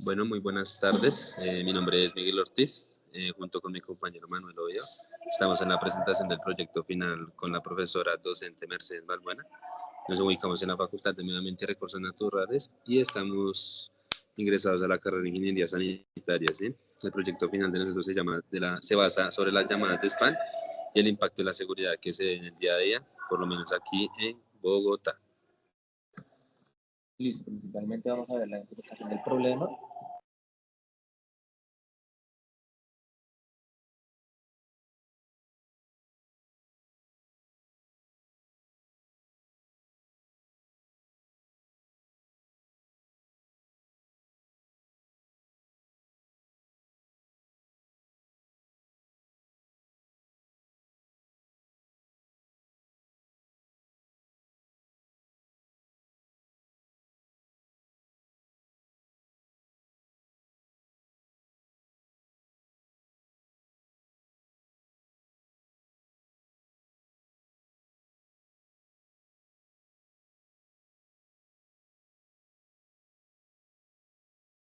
Bueno, muy buenas tardes. Mi nombre es Miguel Ortiz, junto con mi compañero Manuel Oviedo. Estamos en la presentación del proyecto final con la profesora docente Mercedes Balbuena. Nos ubicamos en la Facultad de Medio Ambiente y Recursos Naturales y estamos ingresados a la carrera de Ingeniería Sanitaria. ¿Sí? El proyecto final de nosotros se basa sobre las llamadas de spam y el impacto de la seguridad que se ve en el día a día, por lo menos aquí en Bogotá. Listo, principalmente vamos a ver la interpretación del problema.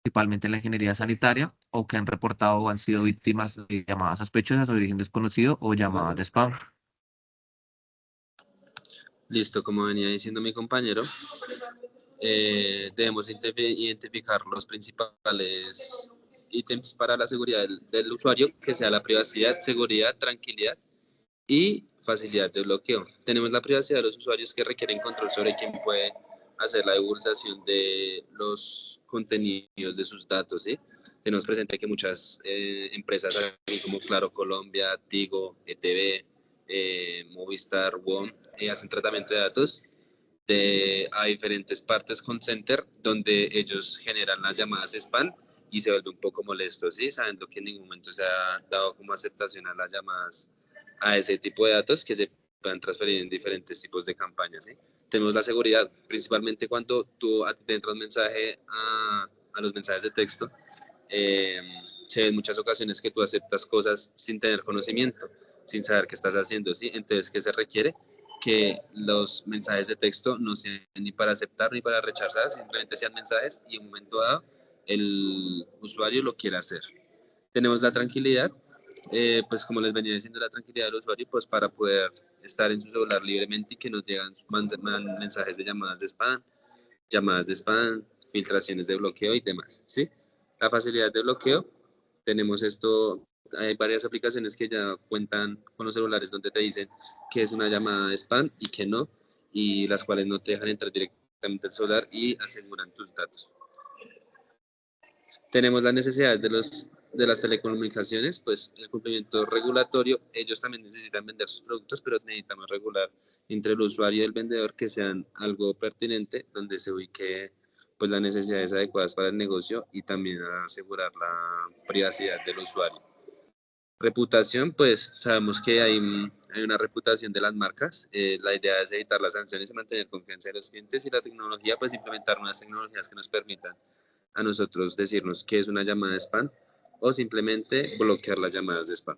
Principalmente en la ingeniería sanitaria, o que han reportado o han sido víctimas de llamadas sospechosas de origen desconocido o llamadas de spam. Listo, como venía diciendo mi compañero, debemos identificar los principales ítems para la seguridad del usuario, que sea la privacidad, seguridad, tranquilidad y facilidad de bloqueo. Tenemos la privacidad de los usuarios que requieren control sobre quién puede hacer la divulgación de los contenidos de sus datos. ¿Sí? Tenemos presente que muchas empresas como Claro Colombia, Tigo, ETV, Movistar, WOM, hacen tratamiento de datos a diferentes partes con Center donde ellos generan las llamadas spam y se vuelve un poco molesto, ¿sí? Sabiendo que en ningún momento se ha dado como aceptación a las llamadas a ese tipo de datos que se puedan transferir en diferentes tipos de campañas, ¿sí? Tenemos la seguridad, principalmente cuando tú te entras un mensaje a los mensajes de texto, eh, se ven muchas ocasiones que tú aceptas cosas sin tener conocimiento, sin saber qué estás haciendo, ¿sí? Entonces, ¿qué se requiere? Que los mensajes de texto no sean ni para aceptar ni para rechazar, simplemente sean mensajes y en un momento dado el usuario lo quiera hacer. Tenemos la tranquilidad, pues como les venía diciendo, la tranquilidad del usuario, pues para poder estar en su celular libremente y que nos llegan mensajes de llamadas de spam, filtraciones de bloqueo y demás, ¿sí? La facilidad de bloqueo, tenemos esto, hay varias aplicaciones que ya cuentan con los celulares donde te dicen que es una llamada de spam y que no, y las cuales no te dejan entrar directamente al celular y aseguran tus datos. Tenemos las necesidades de las telecomunicaciones, pues el cumplimiento regulatorio, ellos también necesitan vender sus productos, pero necesitamos regular entre el usuario y el vendedor que sean algo pertinente, donde se ubique pues las necesidades adecuadas para el negocio y también asegurar la privacidad del usuario. Reputación, pues sabemos que hay una reputación de las marcas. La idea es evitar las sanciones y mantener confianza de los clientes y la tecnología, pues implementar nuevas tecnologías que nos permitan a nosotros decirnos qué es una llamada de spam o simplemente bloquear las llamadas de spam.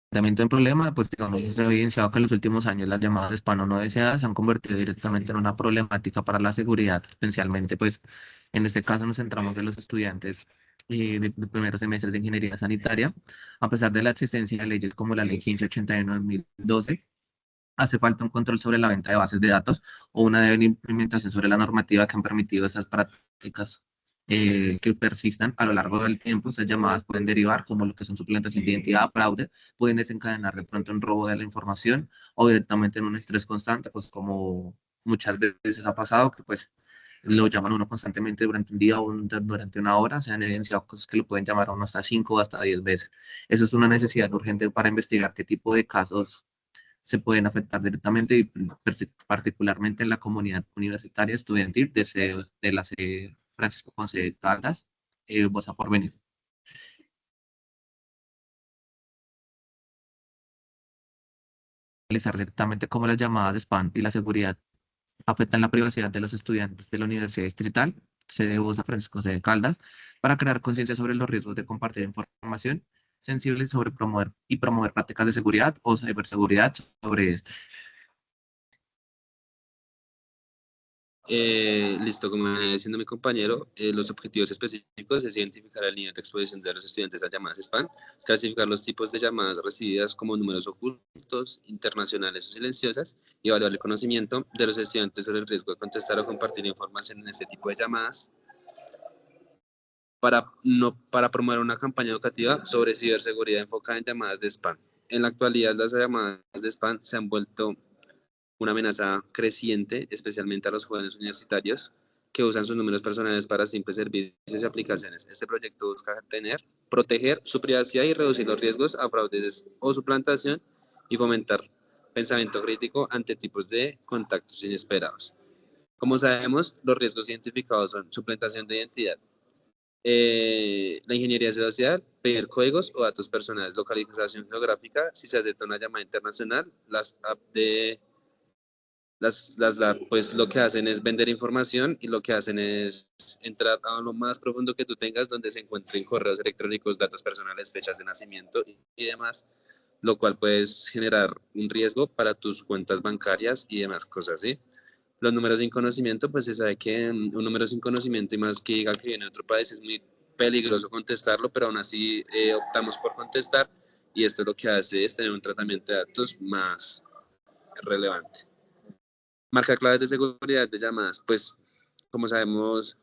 Tratamiento del problema, pues digamos, se ha evidenciado que en los últimos años las llamadas de spam no deseadas se han convertido directamente en una problemática para la seguridad, especialmente pues en este caso nos centramos en los estudiantes de primeros semestres de ingeniería sanitaria, a pesar de la existencia de leyes como la ley 1581 de 2012. Hace falta un control sobre la venta de bases de datos o una debe implementación sobre la normativa que han permitido esas prácticas que persistan a lo largo del tiempo. Estas llamadas pueden derivar como lo que son suplantación de identidad, fraude, pueden desencadenar de pronto un robo de la información o directamente en un estrés constante, pues como muchas veces ha pasado, que pues lo llaman a uno constantemente durante un día o durante una hora, se han evidenciado cosas que lo pueden llamar a uno hasta 5 o hasta 10 veces. Eso es una necesidad urgente para investigar qué tipo de casos se pueden afectar directamente y particularmente en la comunidad universitaria estudiantil de la sede Francisco Ponce de Caldas, Bosa por venir. Analizar directamente cómo las llamadas de spam y la seguridad afectan la privacidad de los estudiantes de la Universidad Distrital, sede Bosa Francisco de Caldas, para crear conciencia sobre los riesgos de compartir información sensible sobre promover prácticas de seguridad o ciberseguridad sobre esto. Listo, como venía diciendo mi compañero, los objetivos específicos es identificar el nivel de exposición de los estudiantes a llamadas spam, clasificar los tipos de llamadas recibidas como números ocultos, internacionales o silenciosas, y evaluar el conocimiento de los estudiantes sobre el riesgo de contestar o compartir información en este tipo de llamadas para promover una campaña educativa sobre ciberseguridad enfocada en llamadas de spam. En la actualidad, las llamadas de spam se han vuelto una amenaza creciente, especialmente a los jóvenes universitarios que usan sus números personales para simples servicios y aplicaciones. Este proyecto busca proteger su privacidad y reducir los riesgos a fraudes o suplantación y fomentar pensamiento crítico ante tipos de contactos inesperados. Como sabemos, los riesgos identificados son suplantación de identidad, la ingeniería social, pedir códigos o datos personales, localización geográfica, si se acepta una llamada internacional, las apps de pues lo que hacen es vender información y lo que hacen es entrar a lo más profundo que tú tengas, donde se encuentren correos electrónicos, datos personales, fechas de nacimiento y demás, lo cual puedes generar un riesgo para tus cuentas bancarias y demás cosas, ¿sí? Los números sin conocimiento, pues se sabe que un número sin conocimiento y más que diga que viene de otro país es muy peligroso contestarlo, pero aún así optamos por contestar y esto lo que hace es tener un tratamiento de datos más relevante. Marcar claves de seguridad de llamadas, pues como sabemos,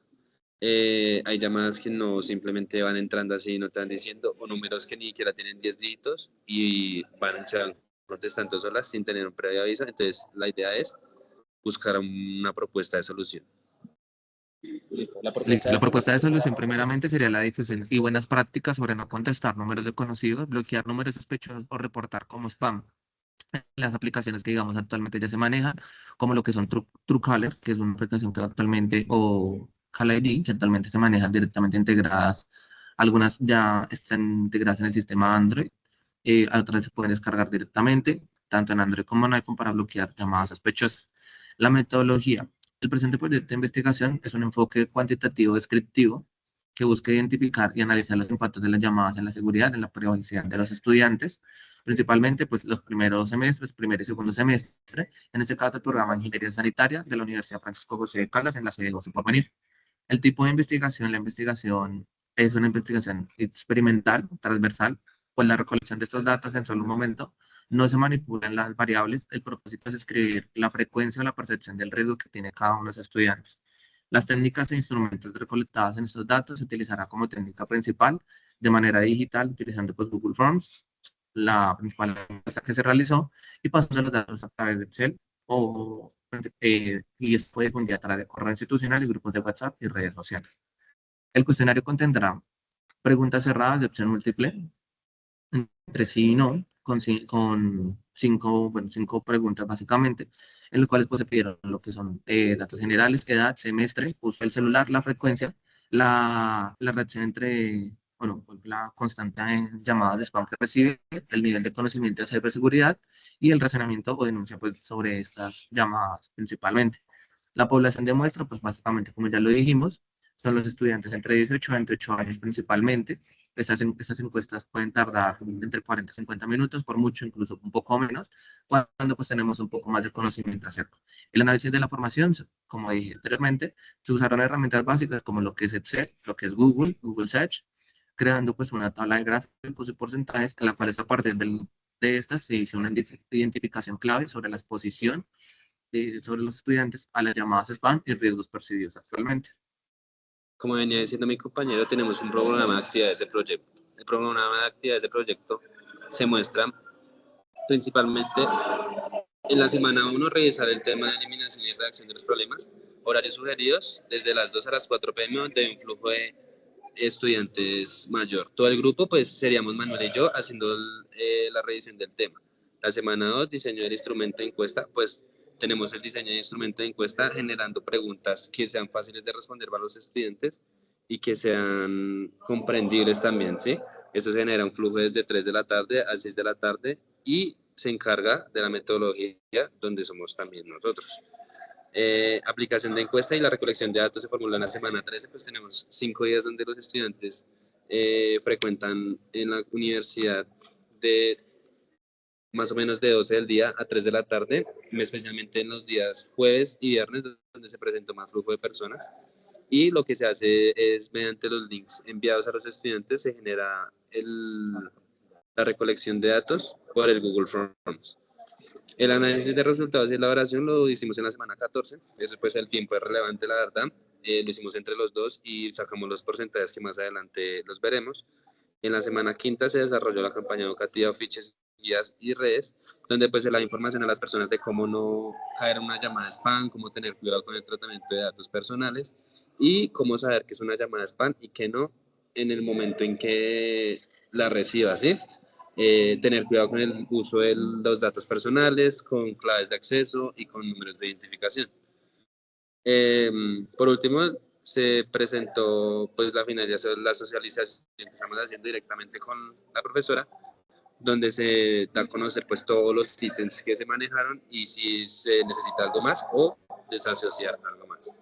hay llamadas que no simplemente van entrando así, no te van diciendo, o números que ni siquiera tienen 10 dígitos y se van contestando solas sin tener un previo aviso. Entonces, la idea es buscar una propuesta de solución. Listo. La Listo. propuesta La de propuesta de solución. solución primeramente sería la difusión y buenas prácticas sobre no contestar números desconocidos, bloquear números sospechosos o reportar como spam. Las aplicaciones que digamos actualmente ya se manejan, como lo que son Truecaller, que es una aplicación que actualmente, o Call ID, que actualmente se manejan directamente integradas, algunas ya están integradas en el sistema Android, otras se pueden descargar directamente, tanto en Android como en iPhone, para bloquear llamadas sospechosas. La metodología. El presente proyecto de investigación es un enfoque cuantitativo descriptivo que busca identificar y analizar los impactos de las llamadas en la seguridad, en la privacidad de los estudiantes, principalmente pues los primeros semestres, primer y segundo semestre, en este caso el programa de Ingeniería Sanitaria de la Universidad Francisco José de Caldas en la sede de José Porvenir. El tipo de investigación, la investigación es una investigación experimental, transversal, pues la recolección de estos datos en solo un momento no se manipulan las variables, el propósito es escribir la frecuencia o la percepción del riesgo que tiene cada uno de los estudiantes. Las técnicas e instrumentos recolectados en estos datos se utilizará como técnica principal de manera digital, utilizando pues, Google Forms, la principal encuesta que se realizó, y pasando los datos a través de Excel y esto puede fundir a través de correo institucional y grupos de WhatsApp y redes sociales. El cuestionario contendrá preguntas cerradas de opción múltiple, entre sí y no, con cinco preguntas básicamente, en las cuales pues, se pidieron lo que son datos generales, edad, semestre, uso del celular, la frecuencia, la reacción entre, bueno, pues, la constante en llamadas de spam que recibe, el nivel de conocimiento de ciberseguridad y el razonamiento o denuncia pues, sobre estas llamadas principalmente. La población de muestra, pues básicamente, como ya lo dijimos, son los estudiantes entre 18 a 28 años principalmente. Estas encuestas pueden tardar entre 40 y 50 minutos, por mucho, incluso un poco menos, cuando pues tenemos un poco más de conocimiento acerca. El análisis de la formación, como dije anteriormente, se usaron herramientas básicas como lo que es Excel, lo que es Google Search, creando pues una tabla de gráficos y porcentajes en la cual a partir de estas se hizo una identificación clave sobre la exposición sobre los estudiantes a las llamadas spam y riesgos percibidos actualmente. Como venía diciendo mi compañero, tenemos un programa de actividades de proyecto. El programa de actividades de proyecto se muestra principalmente en la semana 1 revisar el tema de eliminación y redacción de los problemas, horarios sugeridos desde las 2 a las 4 pm, donde hay un flujo de estudiantes mayor. Todo el grupo, pues seríamos Manuel y yo haciendo la revisión del tema. La semana 2, diseño del instrumento de encuesta, pues tenemos el diseño de instrumento de encuesta generando preguntas que sean fáciles de responder para los estudiantes y que sean comprendibles también, ¿sí? Eso se genera un flujo desde 3 de la tarde a 6 de la tarde y se encarga de la metodología donde somos también nosotros. Aplicación de encuesta y la recolección de datos se formula en la semana 13, pues tenemos 5 días donde los estudiantes frecuentan en la universidad de más o menos de 12 del día a 3 de la tarde, especialmente en los días jueves y viernes, donde se presentó más flujo de personas. Y lo que se hace es, mediante los links enviados a los estudiantes, se genera la recolección de datos por el Google Forms. El análisis de resultados y elaboración lo hicimos en la semana 14, eso pues el tiempo es relevante, la verdad. Lo hicimos entre los dos y sacamos los porcentajes que más adelante los veremos. En la semana quinta se desarrolló la campaña educativa Fiches, Guías y Redes, donde pues se da información a las personas de cómo no caer en una llamada spam, cómo tener cuidado con el tratamiento de datos personales y cómo saber qué es una llamada spam y qué no en el momento en que la recibas, ¿sí? Tener cuidado con el uso de los datos personales, con claves de acceso y con números de identificación. Por último, se presentó pues la finalización, la socialización que estamos haciendo directamente con la profesora, donde se da a conocer pues todos los ítems que se manejaron y si se necesita algo más o desasociar algo más.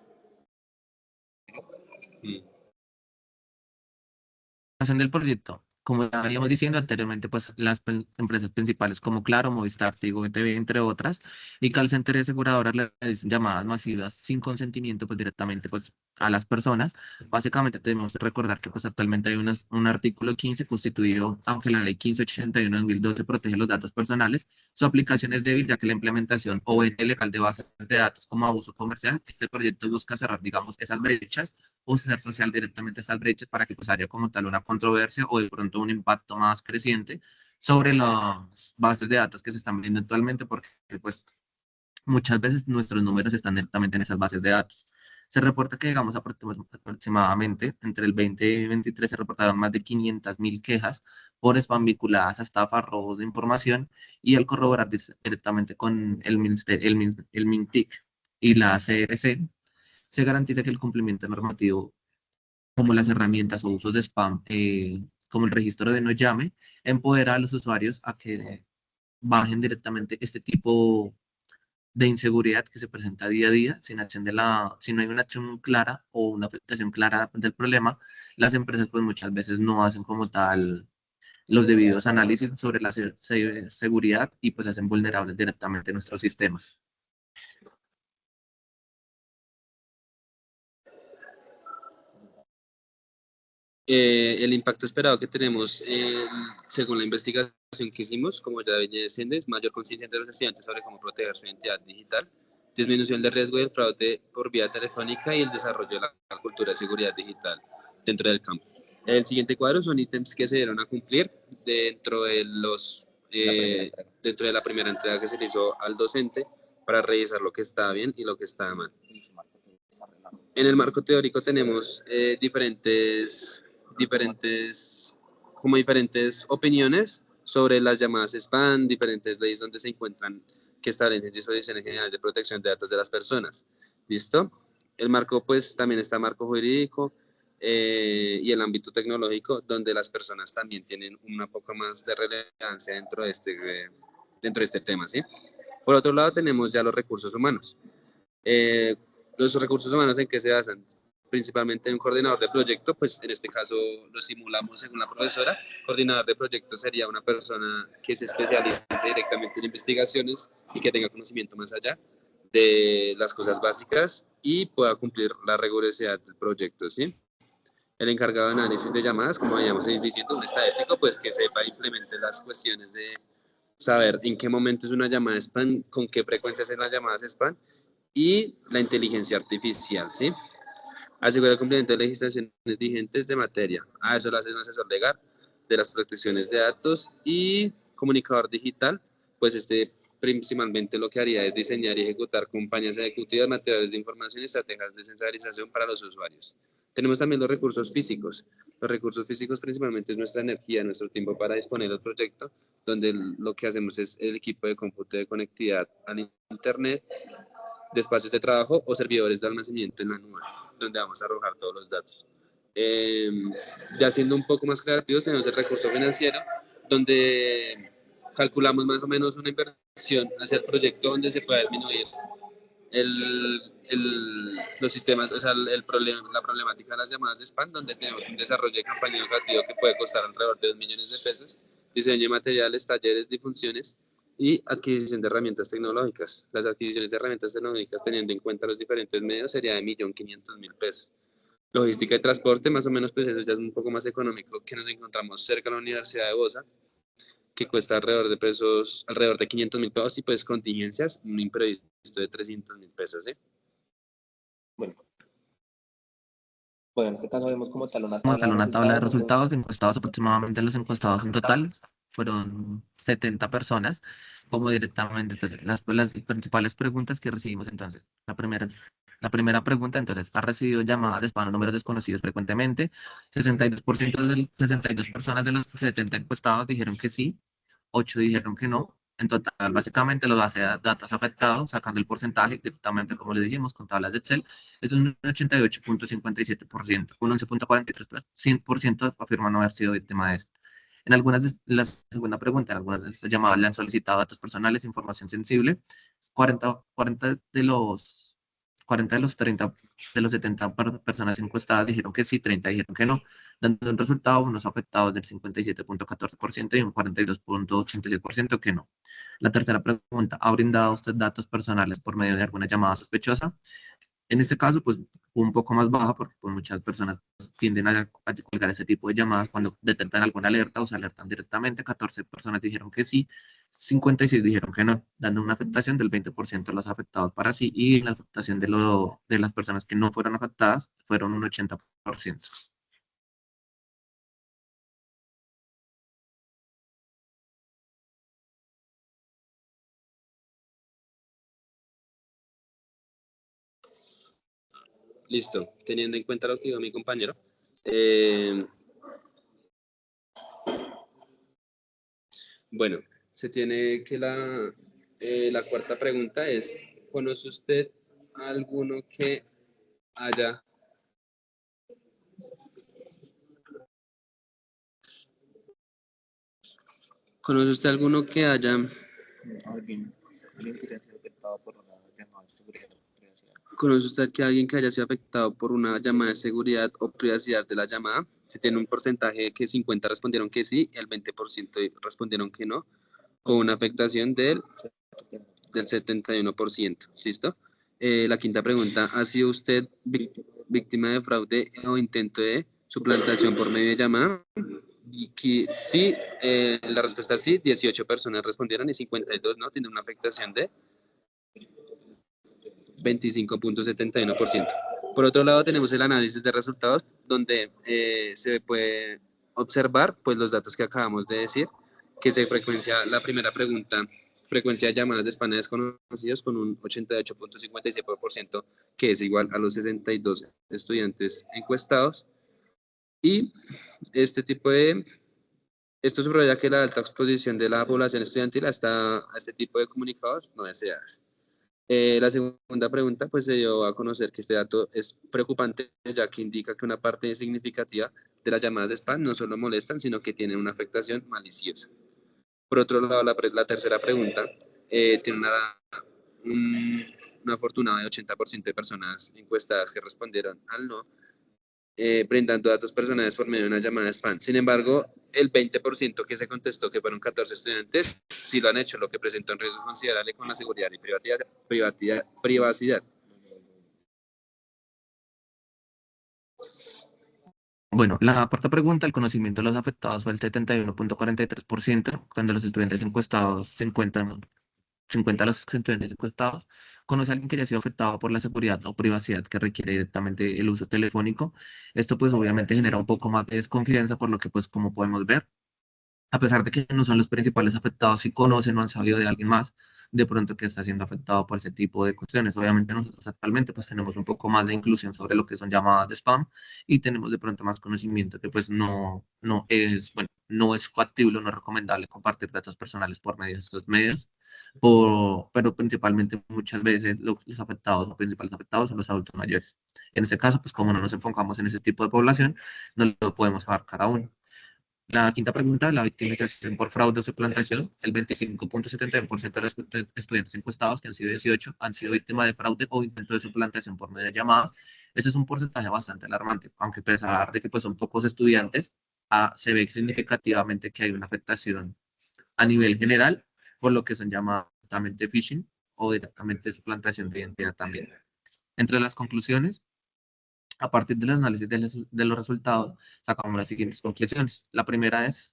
Del proyecto. Como ya veníamos diciendo anteriormente, pues las empresas principales como Claro, Movistar, Tigo, ETV, entre otras, y call center y aseguradoras realizan llamadas masivas sin consentimiento pues directamente pues a las personas. Básicamente tenemos que recordar que pues actualmente hay un artículo 15 constituido, aunque la ley 1581 de 2012 protege los datos personales, su aplicación es débil ya que la implementación o ilegal de bases de datos como abuso comercial. Este proyecto busca cerrar, digamos, esas brechas o ser social directamente estas brechas para que pues haya como tal una controversia o de pronto un impacto más creciente sobre las bases de datos que se están viendo actualmente, porque pues muchas veces nuestros números están directamente en esas bases de datos. Se reporta que, digamos, aproximadamente entre el 20 y 23 se reportaron más de 500.000 quejas por spam vinculadas a estafas, robos de información, y al corroborar directamente con el MINTIC y la CRC, se garantiza que el cumplimiento normativo, como las herramientas o usos de spam, como el registro de no llame, empodera a los usuarios a que bajen directamente este tipo de inseguridad que se presenta día a día, si no hay una acción clara o una afectación clara del problema, las empresas pues muchas veces no hacen como tal los debidos análisis sobre la seguridad y pues hacen vulnerables directamente nuestros sistemas. El impacto esperado que tenemos, según la investigación que hicimos, como ya venía diciendo, es mayor conciencia de los estudiantes sobre cómo proteger su identidad digital, disminución del riesgo del fraude por vía telefónica y el desarrollo de la cultura de seguridad digital dentro del campo. El siguiente cuadro son ítems que se dieron a cumplir dentro de dentro de la primera entrega que se le hizo al docente para revisar lo que estaba bien y lo que estaba mal. En el marco teórico tenemos diferentes opiniones sobre las llamadas spam, diferentes leyes donde se encuentran que establecen disposiciones generales de protección de datos de las personas. ¿Listo? El marco, pues, también está el marco jurídico y el ámbito tecnológico, donde las personas también tienen una poco más de relevancia dentro de este tema, ¿sí? Por otro lado, tenemos ya los recursos humanos. Los recursos humanos, ¿en qué se basan? Principalmente en un coordinador de proyecto, pues en este caso lo simulamos según la profesora. Coordinador de proyecto sería una persona que se especialice directamente en investigaciones y que tenga conocimiento más allá de las cosas básicas y pueda cumplir la rigurosidad del proyecto, ¿sí? El encargado de análisis de llamadas, como vayamos diciendo, un estadístico, pues que sepa implementar las cuestiones de saber en qué momento es una llamada spam, con qué frecuencia hacen las llamadas spam y la inteligencia artificial, ¿sí? Asegurar el cumplimiento de legislaciones vigentes de materia. A eso lo hace un asesor legal de las protecciones de datos y comunicador digital, pues principalmente lo que haría es diseñar y ejecutar campañas ejecutivas, materiales de información y estrategias de sensibilización para los usuarios. Tenemos también los recursos físicos. Los recursos físicos principalmente es nuestra energía, nuestro tiempo para disponer del proyecto, donde lo que hacemos es el equipo de cómputo de conectividad al Internet, de espacios de trabajo o servidores de almacenamiento en la nube, donde vamos a arrojar todos los datos. Ya siendo un poco más creativos, tenemos el recurso financiero, donde calculamos más o menos una inversión hacia el proyecto donde se pueda disminuir los sistemas, o sea, la problemática de las llamadas de spam, donde tenemos un desarrollo de campaña educativa que puede costar alrededor de 2 millones de pesos, diseño de materiales, talleres, difusiones y adquisición de herramientas tecnológicas. Las adquisiciones de herramientas tecnológicas, teniendo en cuenta los diferentes medios, sería de 1.500.000 pesos. Logística y transporte, más o menos, pues eso ya es un poco más económico, que nos encontramos cerca de la Universidad de Bosa, que cuesta alrededor de 500.000 pesos, y pues contingencias, un imprevisto de 300.000 pesos, ¿sí? Bueno. Bueno, en este caso vemos como tal Como tal, una tabla de resultados. resultados, encuestados aproximadamente los encuestados en total fueron 70 personas, como directamente. Entonces, las principales preguntas que recibimos, entonces, la primera pregunta, entonces, ¿ha recibido llamadas de spam o números desconocidos frecuentemente? 62 personas de los 70 encuestados dijeron que sí, 8 dijeron que no. En total, básicamente, los base de datos afectados, sacando el porcentaje directamente, como le dijimos, con tablas de Excel, es un 88,57%, un 11,43% afirma no haber sido víctima de esto. En algunas la segunda pregunta, en algunas de estas llamadas le han solicitado datos personales, información sensible. 40 de los 30 de los 70 personas encuestadas dijeron que sí, 30 dijeron que no, dando un resultado, unos afectados del 57,14% y un 42,86% que no. La tercera pregunta, ¿ha brindado usted datos personales por medio de alguna llamada sospechosa? En este caso, pues, un poco más baja porque pues, muchas personas pues, tienden a colgar ese tipo de llamadas cuando detectan alguna alerta o se alertan directamente. 14 personas dijeron que sí, 56 dijeron que no, dando una afectación del 20% de los afectados para sí, y la afectación de las personas que no fueron afectadas fueron un 80%. Listo, teniendo en cuenta lo que dijo mi compañero. Bueno, se tiene que la cuarta pregunta es, ¿conoce usted a alguno que haya... ¿Conoce usted alguno que haya... Alguien que se ha sido afectado por una llamada de seguridad o privacidad. ¿Conoce usted que alguien que haya sido afectado por una llamada de seguridad o privacidad de la llamada? Se tiene un porcentaje que 50 respondieron que sí, el 20% respondieron que no, con una afectación del 71%. ¿Listo? La quinta pregunta, ¿ha sido usted víctima de fraude o intento de suplantación por medio de llamada? Y que sí, la respuesta es sí, 18 personas respondieron y 52 no, tienen una afectación de 25,71%. Por otro lado, tenemos el análisis de resultados, donde se puede observar pues, los datos que acabamos de decir, que se frecuencia la primera pregunta, frecuencia de llamadas de spam desconocidos con un 88,57%, que es igual a los 62 estudiantes encuestados. Y este tipo de... Esto subraya que la alta exposición de la población estudiantil a este tipo de comunicados no deseados. La segunda pregunta, pues se dio a conocer que este dato es preocupante, ya que indica que una parte significativa de las llamadas de spam no solo molestan, sino que tienen una afectación maliciosa. Por otro lado, la tercera pregunta tiene una afortunada de 80% de personas encuestadas que respondieron al no, brindando datos personales por medio de una llamada de spam. Sin embargo, el 20% que se contestó, que fueron 14 estudiantes, sí lo han hecho, lo que presenta un riesgo considerable con la seguridad y privacidad. Bueno, la cuarta pregunta, el conocimiento de los afectados fue el 71,43%, cuando los estudiantes encuestados se encuentran 50 de los estudiantes encuestados. ¿Conoce a alguien que haya sido afectado por la seguridad o privacidad que requiere directamente el uso telefónico? Esto pues obviamente genera un poco más de desconfianza, por lo que pues como podemos ver, a pesar de que no son los principales afectados, si conocen o han sabido de alguien más, de pronto que está siendo afectado por ese tipo de cuestiones. Obviamente nosotros actualmente pues tenemos un poco más de inclusión sobre lo que son llamadas de spam y tenemos de pronto más conocimiento que pues no es, bueno, no es factible, no es recomendable compartir datos personales por medio de estos medios, pero principalmente muchas veces los afectados o principales afectados son los adultos mayores. En este caso, pues como no nos enfocamos en ese tipo de población, no lo podemos abarcar aún. La quinta pregunta, la victimización por fraude o suplantación. El 25,71% de los estudiantes encuestados, que han sido 18, han sido víctimas de fraude o intento de suplantación por medio de llamadas. Ese es un porcentaje bastante alarmante, aunque a pesar de que pues, son pocos estudiantes, se ve significativamente que hay una afectación a nivel general, por lo que son llamadas directamente phishing o directamente suplantación de identidad también. Entre las conclusiones, a partir del análisis de los resultados, sacamos las siguientes conclusiones. La primera es,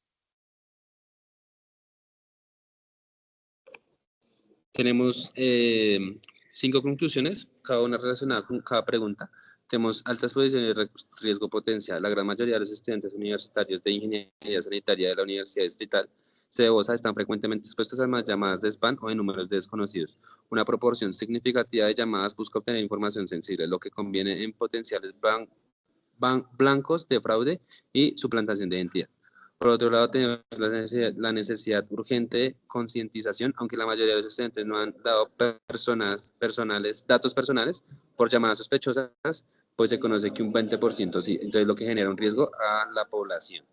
Tenemos 5 conclusiones, cada una relacionada con cada pregunta. Tenemos altas posiciones de riesgo potencial. La gran mayoría de los estudiantes universitarios de ingeniería sanitaria de la Universidad Distrital Cebosa están frecuentemente expuestos a más llamadas de spam o de números desconocidos. Una proporción significativa de llamadas busca obtener información sensible, lo que conviene en potenciales blancos de fraude y suplantación de identidad. Por otro lado, tenemos la necesidad urgente de concientización, aunque la mayoría de los estudiantes no han dado datos personales por llamadas sospechosas, pues se conoce que un 20% sí, entonces lo que genera un riesgo a la población.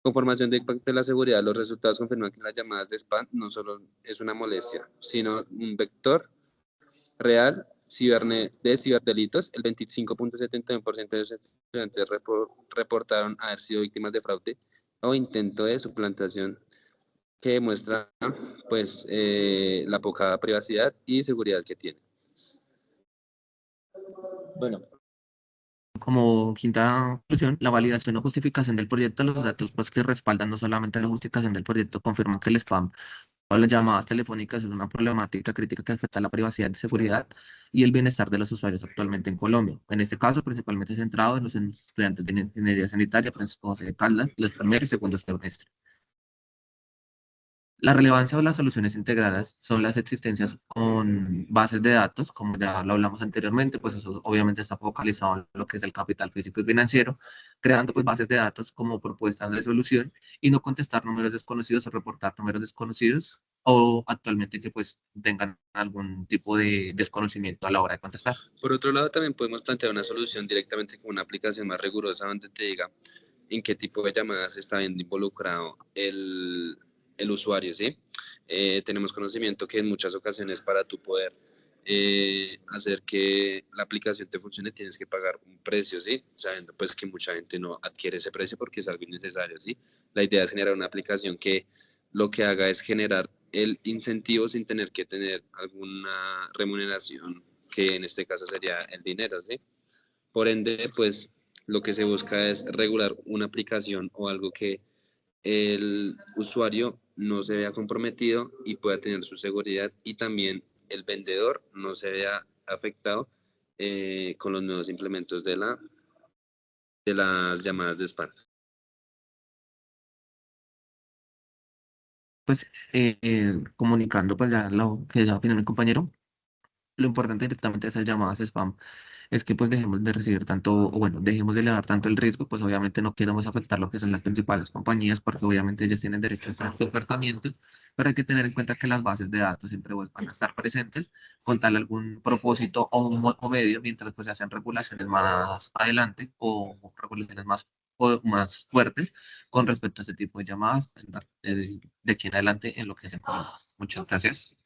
Conformación de impacto de la seguridad, los resultados confirman que las llamadas de spam no solo es una molestia, sino un vector real de ciberdelitos. El 25.71% de los estudiantes reportaron haber sido víctimas de fraude o intento de suplantación, que demuestra pues la poca privacidad y seguridad que tiene. Bueno, como quinta conclusión, la validación o justificación del proyecto. Los datos pues, que respaldan no solamente la justificación del proyecto confirman que el spam o las llamadas telefónicas es una problemática crítica que afecta a la privacidad y seguridad y el bienestar de los usuarios actualmente en Colombia. En este caso, principalmente centrado en los estudiantes de ingeniería sanitaria, Francisco José de Caldas, los primeros y segundos semestres. La relevancia de las soluciones integradas son las existencias con bases de datos, como ya lo hablamos anteriormente, pues eso obviamente está focalizado en lo que es el capital físico y financiero, creando pues bases de datos como propuestas de solución y no contestar números desconocidos o reportar números desconocidos o actualmente que pues tengan algún tipo de desconocimiento a la hora de contestar. Por otro lado, también podemos plantear una solución directamente con una aplicación más rigurosa donde te diga en qué tipo de llamadas está viendo involucrado el usuario, ¿sí? Tenemos conocimiento que en muchas ocasiones para tú poder hacer que la aplicación te funcione tienes que pagar un precio, ¿sí? Sabiendo pues que mucha gente no adquiere ese precio porque es algo innecesario, ¿sí? La idea es generar una aplicación que lo que haga es generar el incentivo sin tener que tener alguna remuneración, que en este caso sería el dinero, ¿sí? Por ende, pues lo que se busca es regular una aplicación o algo que el usuario no se vea comprometido y pueda tener su seguridad y también el vendedor no se vea afectado con los nuevos implementos de las llamadas de spam. Pues comunicando pues ya lo que ya opinó mi compañero, lo importante directamente de esas llamadas spam es que pues dejemos de recibir tanto, o bueno, dejemos de elevar tanto el riesgo, pues obviamente no queremos afectar lo que son las principales compañías, porque obviamente ellas tienen derecho a su ofertamiento, pero hay que tener en cuenta que las bases de datos siempre pues, van a estar presentes con tal algún propósito o medio, mientras pues se hacen regulaciones más adelante o regulaciones más fuertes con respecto a este tipo de llamadas de aquí en adelante en lo que es en Colombia. Muchas gracias.